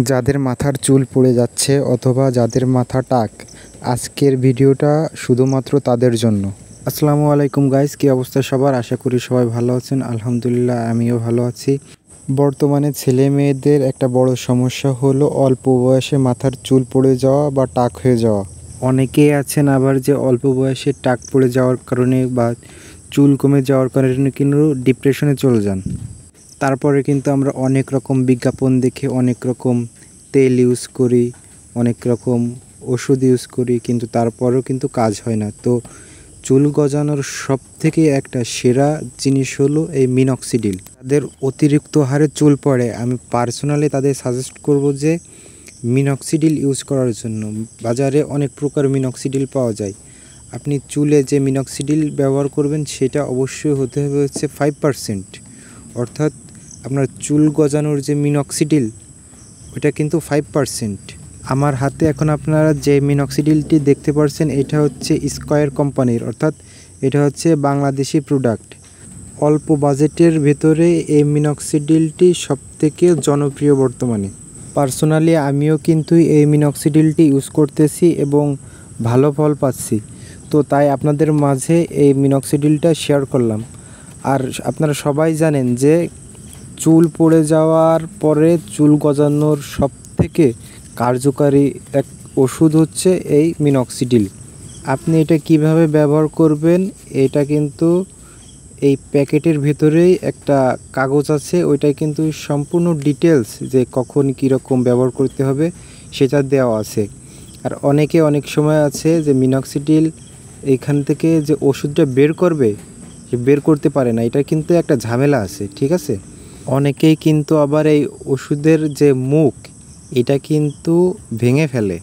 যাদের মাথার চুল পড়ে যাচ্ছে অথবা যাদের মাথা টাক, আজকের ভিডিওটা শুধুমাত্র তাদের জন্য। আসসালামু আলাইকুম গাইস, কী অবস্থা সবার? আশা করি সবাই ভালো আছেন। আলহামদুলিল্লাহ, আমিও ভালো আছি। বর্তমানে ছেলে মেয়েদের একটা বড় সমস্যা হলো অল্প বয়সে মাথার চুল পড়ে যাওয়া বা টাক হয়ে যাওয়া। অনেকেই আছেন আবার যে অল্প বয়সে টাক পড়ে যাওয়ার কারণে বা চুল কমে যাওয়ার কারণে কিন্তু ডিপ্রেশনে চলে যান। তারপরে কিন্তু আমরা অনেক রকম বিজ্ঞাপন দেখে অনেক রকম তেল ইউজ করি, অনেক রকম ওষুধ ইউজ করি, কিন্তু তারপরেও কিন্তু কাজ হয় না। তো চুল গজানোর সবথেকে একটা সেরা জিনিস হলো এই মিনক্সিডিল। তাদের অতিরিক্ত হারে চুল পড়ে, আমি পার্সোনালি তাদের সাজেস্ট করব যে মিনক্সিডিল ইউজ করার জন্য। বাজারে অনেক প্রকার মিনক্সিডিল পাওয়া যায়। আপনি চুলে যে মিনক্সিডিল ব্যবহার করবেন সেটা অবশ্যই হতে হবে হচ্ছে 5%, অর্থাৎ আপনার চুল গজানোর যে মিনক্সিডিল ওটা কিন্তু 5%। আমার হাতে এখন আপনারা যে মিনক্সিডিলটি দেখতে পাচ্ছেন এটা হচ্ছে স্কয়ার কোম্পানির, অর্থাৎ এটা হচ্ছে বাংলাদেশি প্রোডাক্ট। অল্প বাজেটের ভেতরে এই মিনক্সিডিলটি সবথেকে জনপ্রিয় বর্তমানে। পার্সোনালি আমিও কিন্তু এই মিনক্সিডিলটি ইউজ করতেছি এবং ভালো ফল পাচ্ছি। তো তাই আপনাদের মাঝে এই মিনক্সিডিলটা শেয়ার করলাম। আর আপনারা সবাই জানেন যে চুল পড়ে যাওয়ার পরে চুল গজানোর সবথেকে কার্যকারী এক ওষুধ হচ্ছে এই মিনক্সিডিল। আপনি এটা কিভাবে ব্যবহার করবেন, এটা কিন্তু এই প্যাকেটের ভেতরেই একটা কাগজ আছে, ওইটাই কিন্তু সম্পূর্ণ ডিটেলস যে কখন কীরকম ব্যবহার করতে হবে সেটা দেওয়া আছে। আর অনেক সময় আছে যে মিনক্সিডিল এইখান থেকে যে ওষুধটা বের করবে বের করতে পারে না, এটা কিন্তু একটা ঝামেলা আছে, ঠিক আছে? অনেকেই কিন্তু আবার এই ওষুধের যে মুখ এটা কিন্তু ভেঙে ফেলে,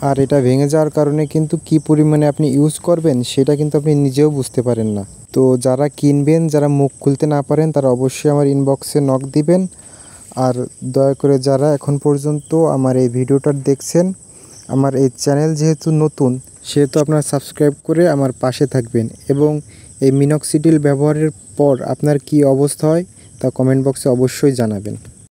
আর এটা ভেঙে যাওয়ার কারণে কিন্তু কী পরিমাণে আপনি ইউজ করবেন সেটা কিন্তু আপনি নিজেও বুঝতে পারেন না। তো যারা কিনবেন, যারা মুখ খুলতে না পারেন, তারা অবশ্যই আমার ইনবক্সে নক দিবেন। আর দয়া করে যারা এখন পর্যন্ত আমার এই ভিডিওটা দেখছেন, আমার এই চ্যানেল যেহেতু নতুন সেহেতু আপনারা সাবস্ক্রাইব করে আমার পাশে থাকবেন এবং এই মিনক্সিডিল ব্যবহারের পর আপনার কি অবস্থা হয় তা কমেন্ট বক্সে অবশ্যই জানাবেন।